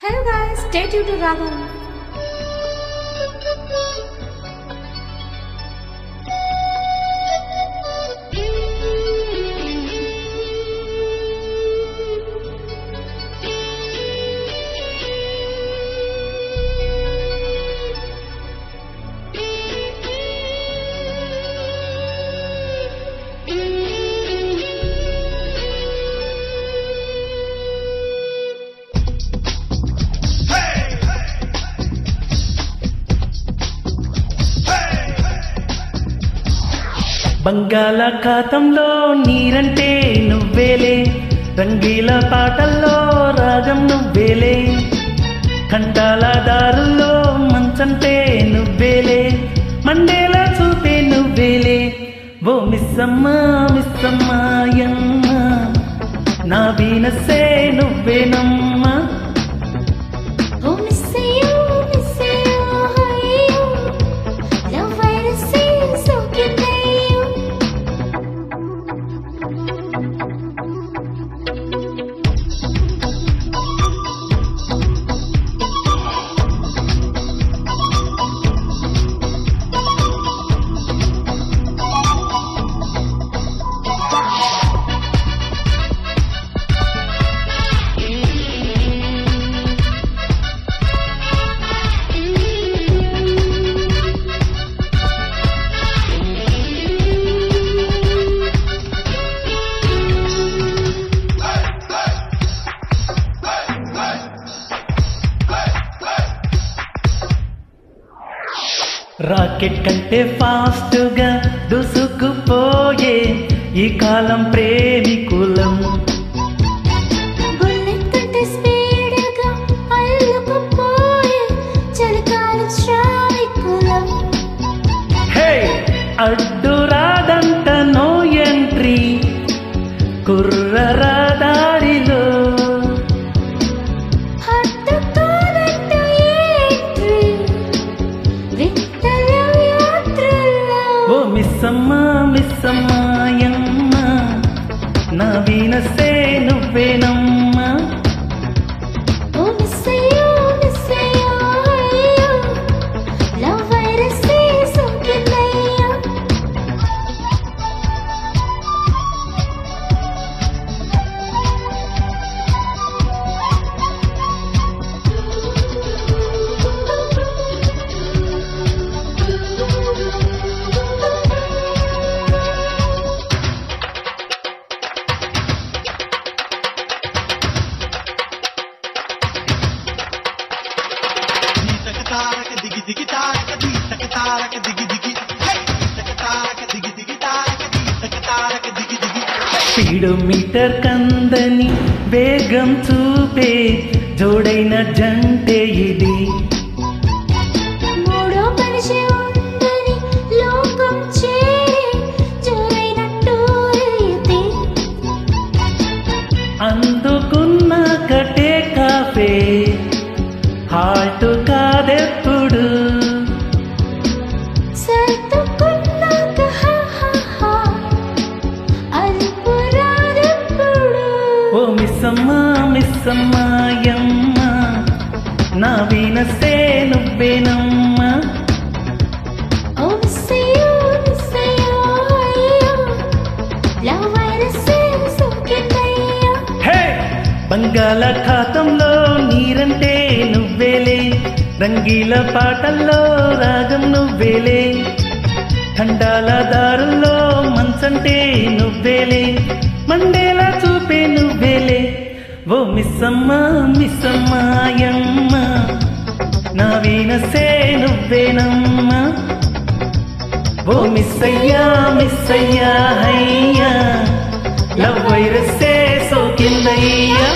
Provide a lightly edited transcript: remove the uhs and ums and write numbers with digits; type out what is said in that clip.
Hello guys, stay tuned to Ragam. బంగాళాఖాతంలో నీరంటే నువ్వేలే, రంగీల పాటల్లో రాగం నువ్వేలే, కంటాల దారుల్లో మంచంటే నువ్వేలే, మండేలా చూపే నువ్వేలే. ఓ మిస్సమ్మా మిస్సమ్మాయమ్మ, నా వీనస్సే నువ్వేనమ్మా. రాకెట్ కంటే ఫాస్ట్గా దూసుకుపోయే ఈ కాలం ప్రేమికులం, బుల్లెట్ కంటే స్పీడ్గా అల్లుకుపోయే చలికాలం శ్రామికులం. హే అడ్డు రాదంట నో ఎంట్రీ కుర్రరా దారిలో, ఓ మిస్సమ్మా మిస్సమ్మాయమ్మ, నా వీనస్సే నువ్వేనమ్మా. ఓ మిస్సయ్యో మిస్సయ్యో అయ్యో, లవ్ వైరస్సే సోకిందయ్యో. స్పీడోమీటర్ కందని వేగం చూపే జోడైన జంటే ఇది, మూడో మనిషి ఉండని లోకం చేరే జోరైన టూరు ఇది. అందుకున్న కటే కాఫే హాల్ట్ కాదెప్పుడు, సర్దుకున్నాక అలుపు రాదెప్పుడు. ఓ మిస్సమ్మా మిస్సమ్మాయమ్మ, నా వీనస్సే నువ్వేనమ్మా. ఓ మిస్సయ్యో మిస్సయ్యో అయ్యో, లవ్ వైరస్సే సోకిందయ్యో. హే బంగాళాఖాతంలో నీరంటే నువ్వేలే, రంగీల పాటల్లో రాగం నువ్వేలే, ఖండాల దారుల్లో మంచంటే నువ్వేలే, మండేలా చూపే నువ్వేలే. ఓ మిస్సమ్మా మిస్సమ్మాయమ్మ, నా వీనస్సే నువ్వేనమ్మా. ఓ మిస్సయ్యా మిస్సయ్యా హయ్యా, లవ్ వైరస్సే సోకిందయ్యా.